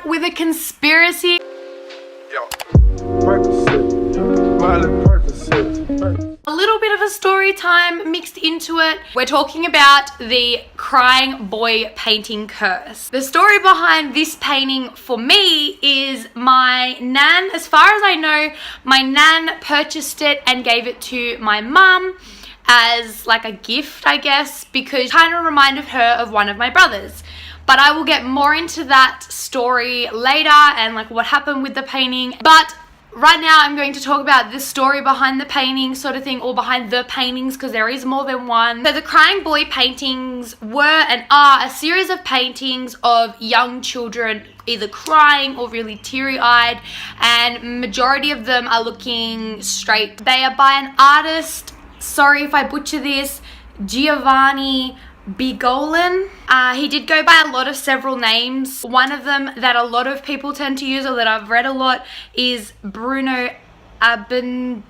back with a conspiracy. A little bit of a story time mixed into it. We're talking about the crying boy painting curse. The story behind this painting for me is my nan. As far as I know, my nan purchased it and gave it to my mum as like a gift, I guess, because it kind of reminded her of one of my brothers. But I will get more into that story later and like what happened with the painting. But right now I'm going to talk about the story behind the painting sort of thing, or behind the paintings, because there is more than one. So the crying boy paintings were and are a series of paintings of young children either crying or really teary-eyed, and majority of them are looking straight. They are by an artist, sorry if I butcher this, Giovanni Bigolin. He did go by a lot of several names. One of them that a lot of people tend to use, or that I've read a lot, is Bruno Abendillo,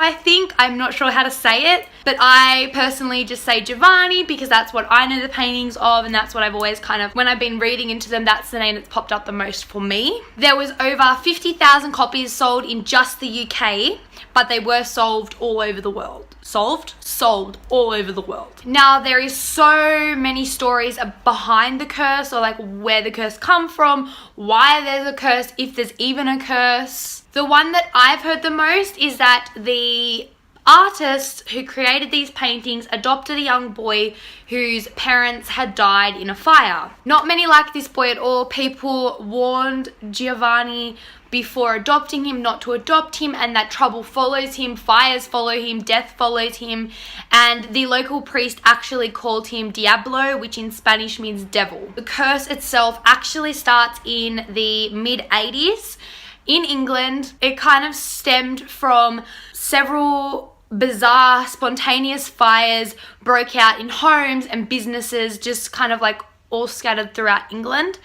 I think. I'm not sure how to say it, but I personally just say Giovanni because that's what I know the paintings of, and that's what I've always kind of, when I've been reading into them, that's the name that's popped up the most for me. There was over 50,000 copies sold in just the UK, but they were sold all over the world. Sold all over the world. Now, there is so many stories behind the curse, or like where the curse come from, why there's a curse, if there's even a curse. The one that I've heard the most is that the artist who created these paintings adopted a young boy whose parents had died in a fire. Not many like this boy at all. People warned Giovanni before adopting him not to adopt him, and that trouble follows him, fires follow him, death follows him, and the local priest actually called him Diablo, which in Spanish means devil. The curse itself actually starts in the mid-80s in England. It kind of stemmed from several bizarre, spontaneous fires broke out in homes and businesses, just kind of like all scattered throughout England.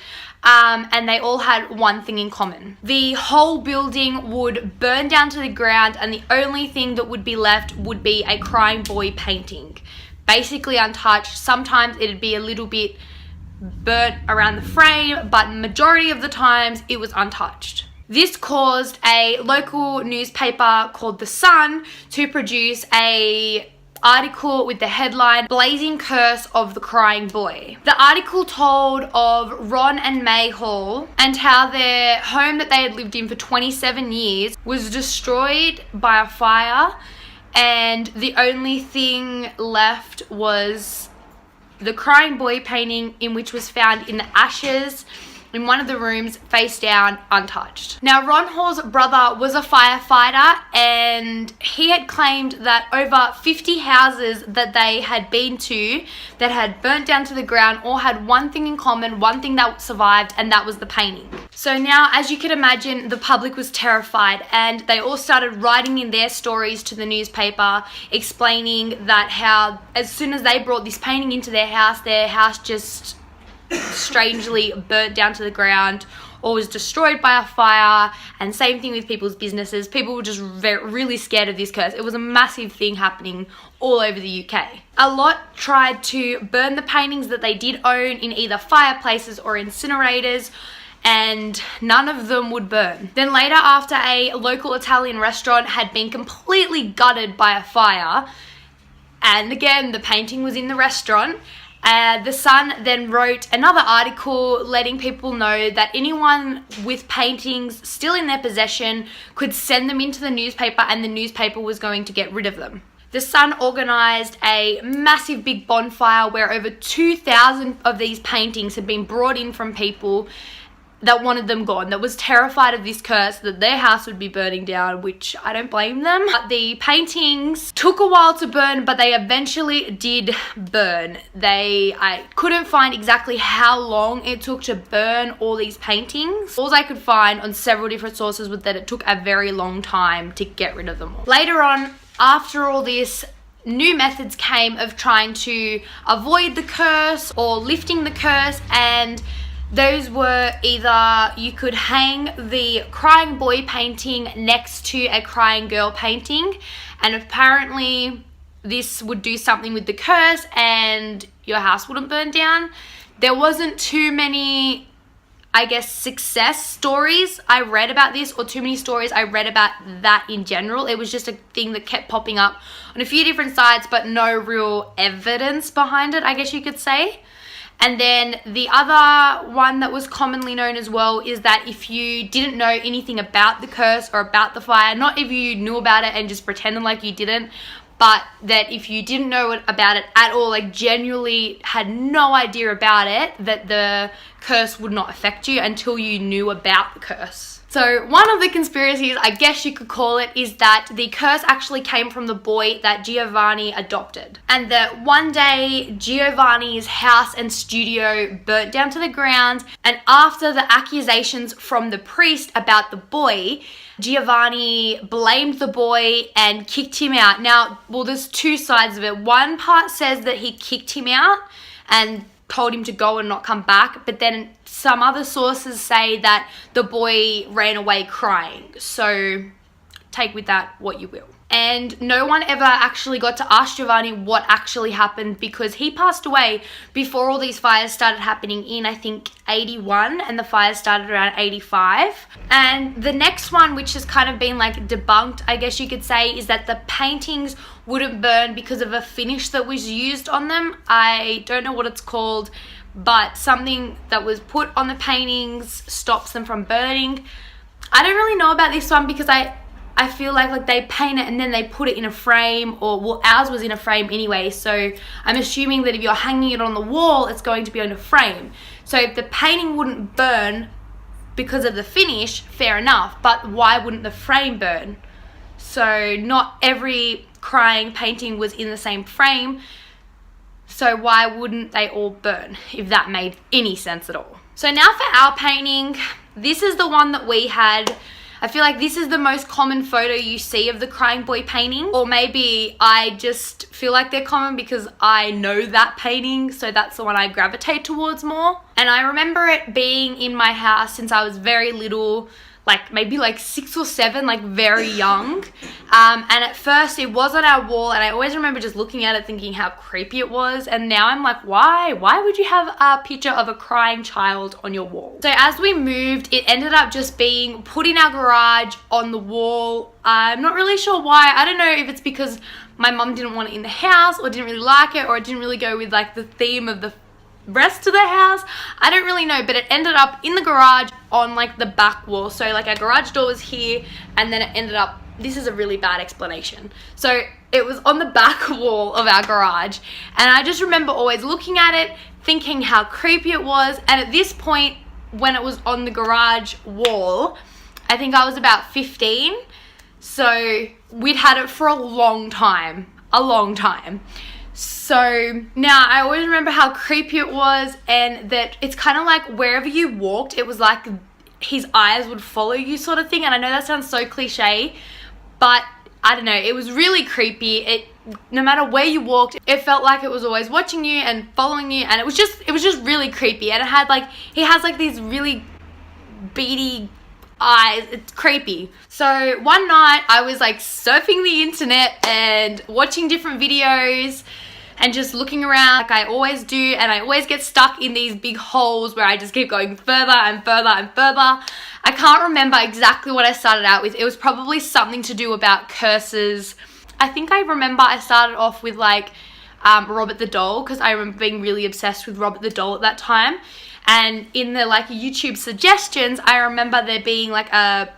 And they all had one thing in common. The whole building would burn down to the ground, and the only thing that would be left would be a crying boy painting. Basically untouched. Sometimes it'd be a little bit burnt around the frame, but majority of the times it was untouched. This caused a local newspaper called The Sun to produce a article with the headline "Blazing Curse of the Crying Boy." The article told of Ron and May Hall and how their home that they had lived in for 27 years was destroyed by a fire, and the only thing left was the crying boy painting, in which was found in the ashes in one of the rooms, face down, untouched. Now, Ron Hall's brother was a firefighter, and he had claimed that over 50 houses that they had been to that had burnt down to the ground all had one thing in common, one thing that survived, and that was the painting. So now, as you can imagine, the public was terrified, and they all started writing in their stories to the newspaper, explaining that how as soon as they brought this painting into their house just strangely burnt down to the ground or was destroyed by a fire. And same thing with people's businesses. People were just really scared of this curse. It was a massive thing happening all over the UK. A lot tried to burn the paintings that they did own in either fireplaces or incinerators, and none of them would burn. Then later, after a local Italian restaurant had been completely gutted by a fire, and again the painting was in the restaurant, The Sun then wrote another article letting people know that anyone with paintings still in their possession could send them into the newspaper, and the newspaper was going to get rid of them. The Sun organised a massive big bonfire where over 2,000 of these paintings had been brought in from people that wanted them gone, that was terrified of this curse, that their house would be burning down, which I don't blame them. But the paintings took a while to burn, but they eventually did burn. I couldn't find exactly how long it took to burn all these paintings. All I could find on several different sources was that it took a very long time to get rid of them all. Later on, after all this, new methods came of trying to avoid the curse or lifting the curse, and those were either you could hang the crying boy painting next to a crying girl painting, and apparently this would do something with the curse and your house wouldn't burn down. There wasn't too many I guess, success stories I read about this, or too many stories I read about that in general. It was just a thing that kept popping up on a few different sites, but no real evidence behind it, I guess you could say. And then the other one that was commonly known as well is that if you didn't know anything about the curse or about the fire, not if you knew about it and just pretended like you didn't, but that if you didn't know about it at all, like genuinely had no idea about it, that the curse would not affect you until you knew about the curse. So one of the conspiracies, I guess you could call it, is that the curse actually came from the boy that Giovanni adopted. And that one day Giovanni's house and studio burnt down to the ground, and after the accusations from the priest about the boy, Giovanni blamed the boy and kicked him out. Now, well, there's two sides of it. One part says that he kicked him out and told him to go and not come back, but then some other sources say that the boy ran away crying. So take with that what you will. And no one ever actually got to ask Giovanni what actually happened, because he passed away before all these fires started happening in, I think, 81, and the fires started around 85. And the next one, which has kind of been like debunked, I guess you could say, is that the paintings wouldn't burn because of a finish that was used on them. I don't know what it's called, but something that was put on the paintings stops them from burning. I don't really know about this one because I feel like they paint it and then they put it in a frame, or well, ours was in a frame anyway, so I'm assuming that if you're hanging it on the wall, it's going to be on a frame. So if the painting wouldn't burn because of the finish, fair enough, but why wouldn't the frame burn? So not every crying painting was in the same frame, so why wouldn't they all burn, if that made any sense at all? So now for our painting, this is the one that we had. I feel like this is the most common photo you see of the crying boy painting, or maybe I just feel like they're common because I know that painting, so that's the one I gravitate towards more. And I remember it being in my house since I was very little, like maybe like 6 or 7, like very young. And at first it was on our wall, and I always remember just looking at it thinking how creepy it was. And now I'm like, why would you have a picture of a crying child on your wall? So as we moved, it ended up just being put in our garage on the wall. I'm not really sure why. I don't know if it's because my mum didn't want it in the house, or didn't really like it, or it didn't really go with like the theme of the rest of the house. I don't really know, but it ended up in the garage on like the back wall. So like our garage door was here, and then it ended up, this is a really bad explanation, so it was on the back wall of our garage, and I just remember always looking at it thinking how creepy it was. And at this point, when it was on the garage wall, I think I was about 15, so we'd had it for a long time. So now I always remember how creepy it was, and that it's kind of like wherever you walked, it was like his eyes would follow you sort of thing. And I know that sounds so cliche, but I don't know, it was really creepy. No matter where you walked, it felt like it was always watching you and following you, and it was just really creepy. And he has like these really beady eyes. It's creepy. So one night I was like surfing the internet and watching different videos and just looking around like I always do, and I always get stuck in these big holes where I just keep going further and further and further. I can't remember exactly what I started out with. It was probably something to do about curses. I think I remember I started off with like Robert the Doll, because I remember being really obsessed with Robert the Doll at that time. And in the like YouTube suggestions, I remember there being like a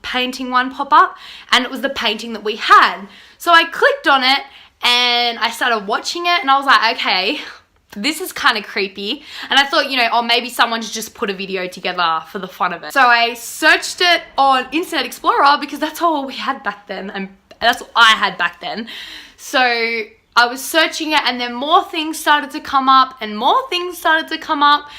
painting one pop up, and it was the painting that we had. So I clicked on it and I started watching it, and I was like, okay, this is kind of creepy. And I thought, you know, oh, maybe someone's just put a video together for the fun of it. So I searched it on Internet Explorer, because that's all we had back then, and that's what I had back then. So I was searching it, and then more things started to come up, and more things started to come up.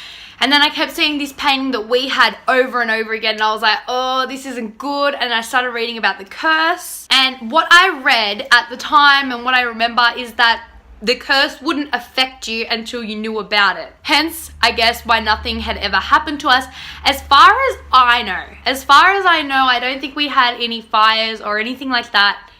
And then I kept seeing this painting that we had over and over again, and I was like, oh, this isn't good. And I started reading about the curse. And what I read at the time, and what I remember, is that the curse wouldn't affect you until you knew about it. Hence, I guess, why nothing had ever happened to us. As far as I know, I don't think we had any fires or anything like that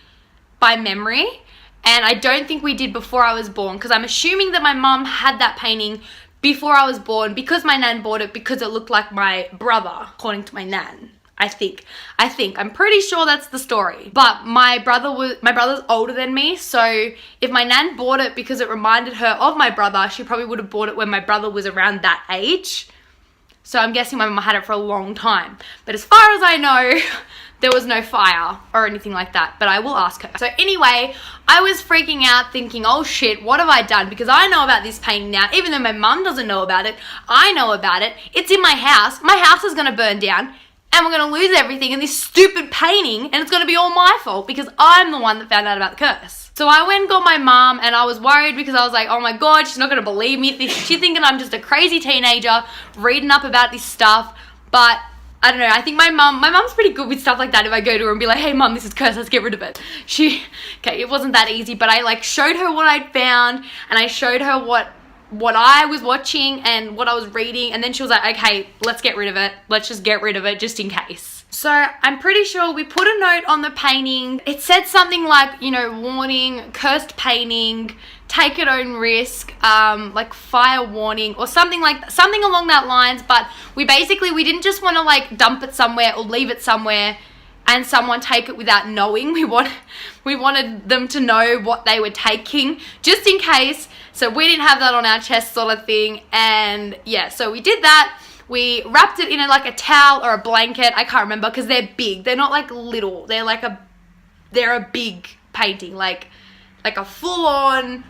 by memory. And I don't think we did before I was born, because I'm assuming that my mum had that painting before I was born because my nan bought it because it looked like my brother, according to my nan. I think. I'm pretty sure that's the story. But my brother's older than me, so if my nan bought it because it reminded her of my brother, she probably would have bought it when my brother was around that age. So I'm guessing my mum had it for a long time. But as far as I know, there was no fire or anything like that, but I will ask her. So anyway, I was freaking out thinking, oh shit, what have I done? Because I know about this painting now, even though my mum doesn't know about it, I know about it. It's in my house. My house is gonna burn down and we're gonna lose everything in this stupid painting and it's gonna be all my fault because I'm the one that found out about the curse. So I went and got my mum and I was worried because I was like, oh my God, she's not gonna believe me. She's thinking I'm just a crazy teenager reading up about this stuff, but I don't know, I think my mum's pretty good with stuff like that. If I go to her and be like, hey mum, this is cursed, let's get rid of it. Okay, it wasn't that easy, but I like showed her what I'd found and I showed her what I was watching and what I was reading, and then she was like, okay, let's get rid of it. Let's just get rid of it just in case. So I'm pretty sure we put a note on the painting. It said something like, you know, warning, cursed painting, take at own risk, like fire warning or something along that lines. But we didn't just want to like dump it somewhere or leave it somewhere and someone take it without knowing. We wanted them to know what they were taking just in case. So we didn't have that on our chest sort of thing. And yeah, so we did that. We wrapped it in like a towel or a blanket. I can't remember because they're big. They're not like little. They're a big painting, like a full-on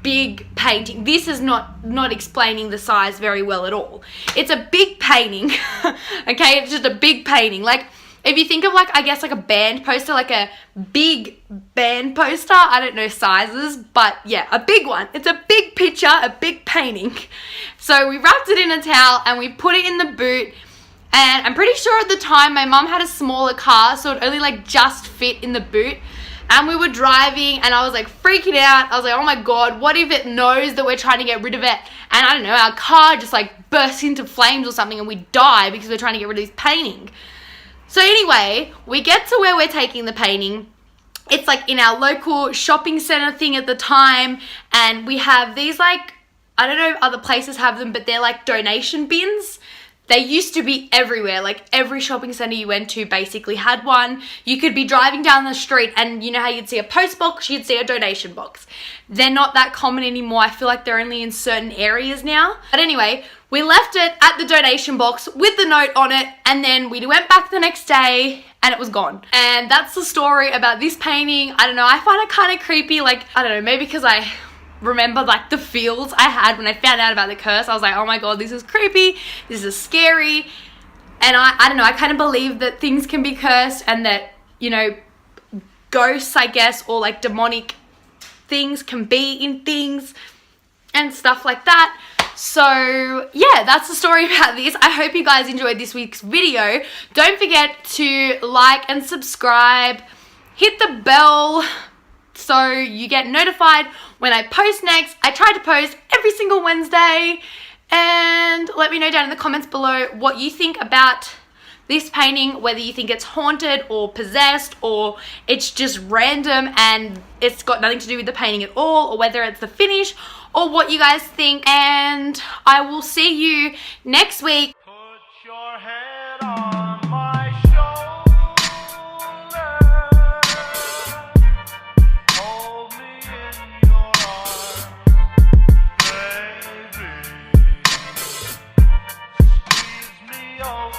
big painting. This is not explaining the size very well at all. It's a big painting. Okay, it's just a big painting. Like if you think of like, I guess like a band poster, like a big band poster, I don't know sizes, but yeah, a big one. It's a big picture, a big painting. So we wrapped it in a towel and we put it in the boot. And I'm pretty sure at the time my mum had a smaller car, so it only like just fit in the boot. And we were driving and I was like freaking out. I was like, oh my God, what if it knows that we're trying to get rid of it? And I don't know, our car just like bursts into flames or something and we die because we're trying to get rid of this painting. So anyway, we get to where we're taking the painting. It's like in our local shopping center thing at the time. And we have these like, I don't know if other places have them, but they're like donation bins. They used to be everywhere. Like every shopping center you went to basically had one. You could be driving down the street and you know how you'd see a post box, you'd see a donation box. They're not that common anymore. I feel like they're only in certain areas now. But anyway, we left it at the donation box with the note on it, and then we went back the next day and it was gone. And that's the story about this painting. I don't know, I find it kind of creepy. Like, I don't know, maybe because I remember like the feels I had when I found out about the curse. I was like, oh my God, this is creepy, this is scary. And I don't know, I kind of believe that things can be cursed and that, you know, ghosts, I guess, or like demonic things can be in things and stuff like that. So yeah, that's the story about this. I hope you guys enjoyed this week's video. Don't forget to like and subscribe, hit the bell so you get notified when I post next. I try to post every single Wednesday, and let me know down in the comments below what you think about this painting, whether you think it's haunted or possessed or it's just random and it's got nothing to do with the painting at all, or whether it's the finish, or what you guys think. And I will see you next week. Put your head on my shoulder, hold me in your arms, baby, squeeze me oh